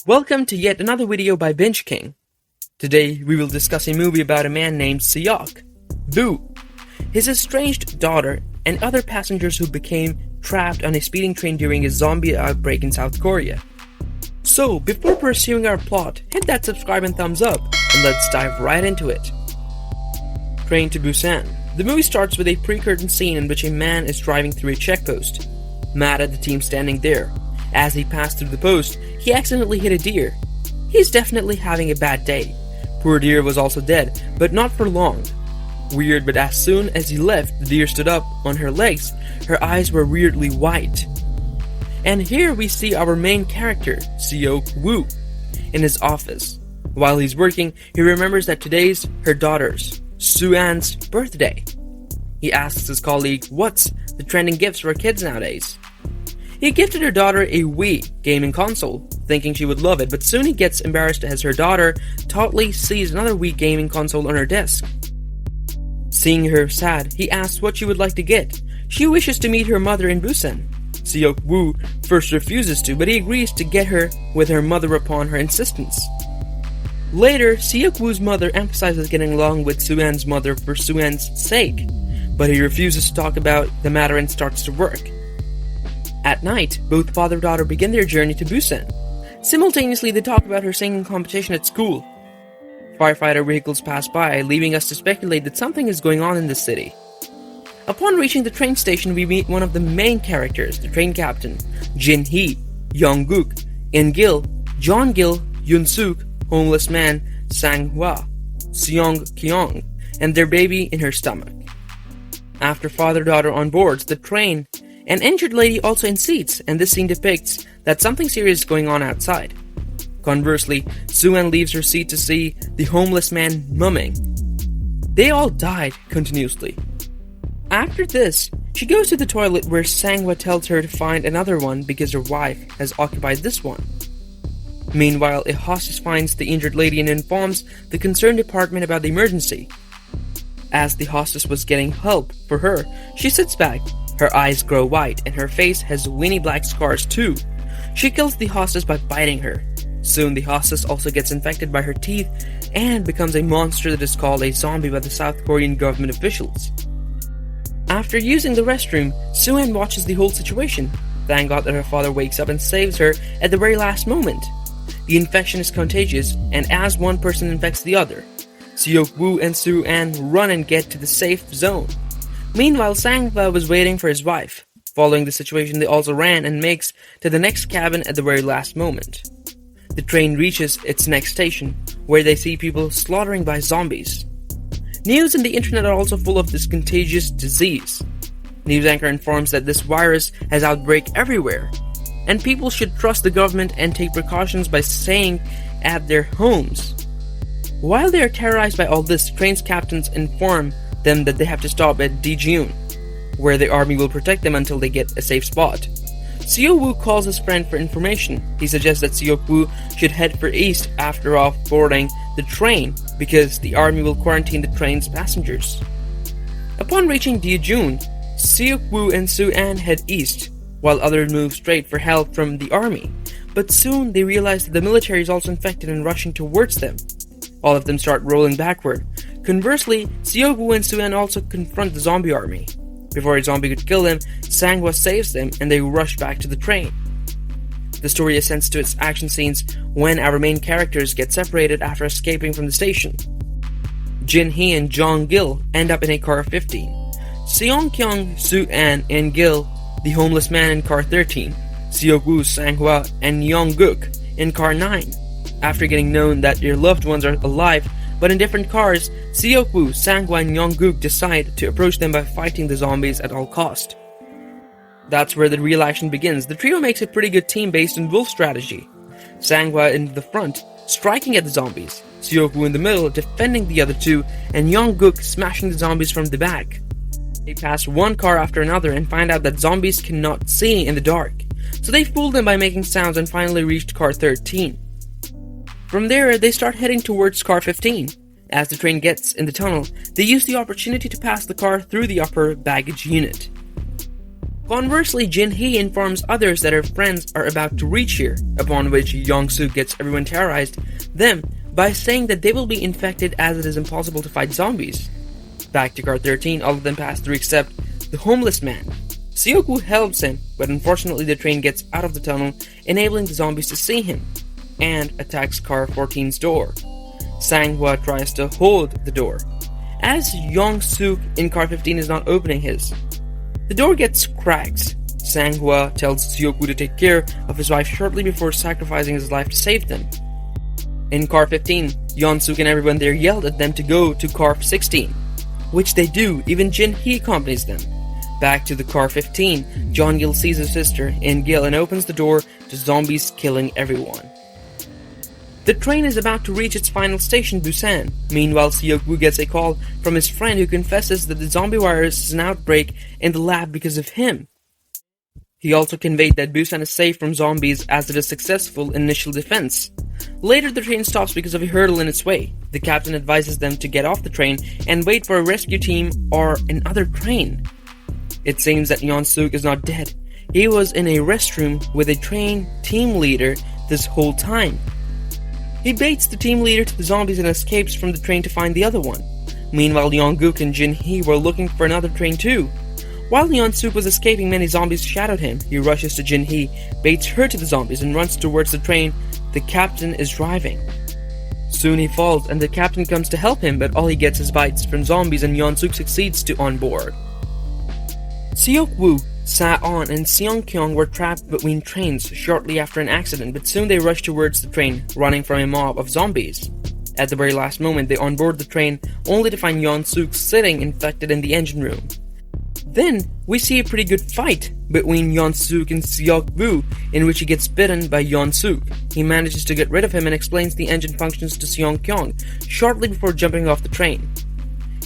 Welcome to yet another video by Binge King. Today we will discuss a movie about a man named Seok Woo, his estranged daughter, and other passengers who became trapped on a speeding train during a zombie outbreak in South Korea. So, before pursuing our plot, hit that subscribe and thumbs up, and let's dive right into it. Train to Busan. The movie starts with a pre-curtain scene in which a man is driving through a checkpost, mad at the team standing there. As he passed through the post, he accidentally hit a deer. He's definitely having a bad day. Poor deer was also dead, but not for long. Weird, but as soon as he left, the deer stood up on her legs. Her eyes were weirdly white. And here we see our main character, Seok Woo, in his office. While he's working, he remembers that today's her daughter's, Soo-an's, birthday. He asks his colleague what's the trending gifts for kids nowadays. He gifted her daughter a Wii gaming console, thinking she would love it, but soon he gets embarrassed as her daughter tautly sees another Wii gaming console on her desk. Seeing her sad, he asks what she would like to get. She wishes to meet her mother in Busan. Seok Woo first refuses to, but he agrees to get her with her mother upon her insistence. Later, Seok Woo's mother emphasizes getting along with Soo-an's mother for Soo-an's sake, but he refuses to talk about the matter and starts to work. At night, both father and daughter begin their journey to Busan. Simultaneously, they talk about her singing competition at school. Firefighter vehicles pass by, leaving us to speculate that something is going on in the city. Upon reaching the train station, we meet one of the main characters, the train captain, Jin-hee, Young-guk, In-gil, John-gil, Yoon-suk, homeless man, Sang-hwa, Seong-kyung, and their baby in her stomach. After father-daughter on boards the train, an injured lady also in seats, and this scene depicts that something serious is going on outside. Conversely, Soo-an leaves her seat to see the homeless man mumming. They all died continuously. After this, she goes to the toilet where Sang-hwa tells her to find another one because her wife has occupied this one. Meanwhile, a hostess finds the injured lady and informs the concerned department about the emergency. As the hostess was getting help for her, she sits back. Her eyes grow white and her face has weeny black scars too. She kills the hostess by biting her. Soon the hostess also gets infected by her teeth and becomes a monster that is called a zombie by the South Korean government officials. After using the restroom, Soo-an watches the whole situation. Thank God that her father wakes up and saves her at the very last moment. The infection is contagious, and as one person infects the other, Seok Woo and Soo-an run and get to the safe zone. Meanwhile, Sang-hwa was waiting for his wife. Following the situation, they also ran and makes to the next cabin at the very last moment. The train reaches its next station, where they see people slaughtering by zombies. News and the internet are also full of this contagious disease. News anchor informs that this virus has outbreak everywhere, and people should trust the government and take precautions by staying at their homes. While they are terrorized by all this, train's captains inform them that they have to stop at Daejeon, where the army will protect them until they get a safe spot. Seok Woo calls his friend for information. He suggests that Seok Woo should head for east after off-boarding the train because the army will quarantine the train's passengers. Upon reaching Daejeon, Seok Woo and Soo-an head east, while others move straight for help from the army. But soon they realize that the military is also infected and rushing towards them. All of them start rolling backward. Conversely, Seok Woo and Soo-an also confront the zombie army. Before a zombie could kill them, Sang-hwa saves them and they rush back to the train. The story ascends to its action scenes when our main characters get separated after escaping from the station. Jin-hee and Jong-gil end up in a car 15. Seong-kyung, Soo-an, and Gil, the homeless man, in car 13. Seok Woo, Sang-hwa, and Young-guk in car 9. After getting known that their loved ones are alive, but in different cars, Seok Woo, Sang-hwa, and Young-guk decide to approach them by fighting the zombies at all cost. That's where the real action begins. The trio makes a pretty good team based on wolf strategy. Sang-hwa in the front, striking at the zombies, Seok Woo in the middle, defending the other two, and Young-guk smashing the zombies from the back. They pass one car after another and find out that zombies cannot see in the dark, so they fool them by making sounds and finally reached car 13. From there, they start heading towards car 15. As the train gets in the tunnel, they use the opportunity to pass the car through the upper baggage unit. Conversely, Jin-hee informs others that her friends are about to reach here, upon which Young-soo gets everyone terrorized them by saying that they will be infected as it is impossible to fight zombies. Back to car 13, all of them pass through except the homeless man. Seok-woo helps him, but unfortunately the train gets out of the tunnel, enabling the zombies to see him, and attacks car 14's door. Sang-hwa tries to hold the door, as Young-suk in car 15 is not opening his. The door gets cracked. Sang-hwa tells Seok-woo to take care of his wife shortly before sacrificing his life to save them. In car 15, Yeon-suk and everyone there yelled at them to go to car 16, which they do, even Jin-hee accompanies them. Back to the car 15, John-gil sees his sister In-gil and opens the door to zombies killing everyone. The train is about to reach its final station, Busan. Meanwhile, Seok-woo gets a call from his friend who confesses that the zombie virus is an outbreak in the lab because of him. He also conveyed that Busan is safe from zombies as it is successful initial defense. Later, the train stops because of a hurdle in its way. The captain advises them to get off the train and wait for a rescue team or another train. It seems that Yeon-suk is not dead. He was in a restroom with a train team leader this whole time. He baits the team leader to the zombies and escapes from the train to find the other one. Meanwhile, Yeon-guk and Jin-hee were looking for another train too. While Yeon-suk was escaping, many zombies shadowed him. He rushes to Jin-hee, baits her to the zombies, and runs towards the train the captain is driving. Soon he falls, and the captain comes to help him, but all he gets is bites from zombies, and Yeon-suk succeeds to on board. Seok-woo, Sa-on, and Seong-kyung were trapped between trains shortly after an accident, but soon they rush towards the train, running from a mob of zombies. At the very last moment, they onboard the train, only to find Yeon-suk sitting infected in the engine room. Then, we see a pretty good fight between Yeon-suk and Seok-woo, in which he gets bitten by Yeon-suk. He manages to get rid of him and explains the engine functions to Seong-kyung, shortly before jumping off the train.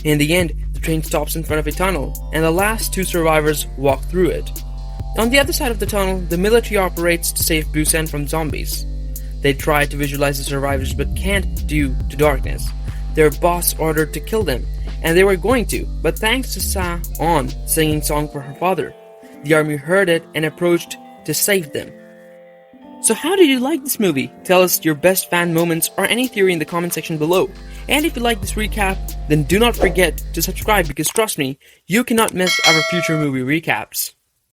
In the end, the train stops in front of a tunnel, and the last two survivors walk through it. On the other side of the tunnel, the military operates to save Busan from zombies. They try to visualize the survivors but can't due to darkness. Their boss ordered to kill them, and they were going to, but thanks to Sa-on singing song for her father, the army heard it and approached to save them. So how did you like this movie? Tell us your best fan moments or any theory in the comment section below. And if you like this recap, then do not forget to subscribe because trust me, you cannot miss our future movie recaps.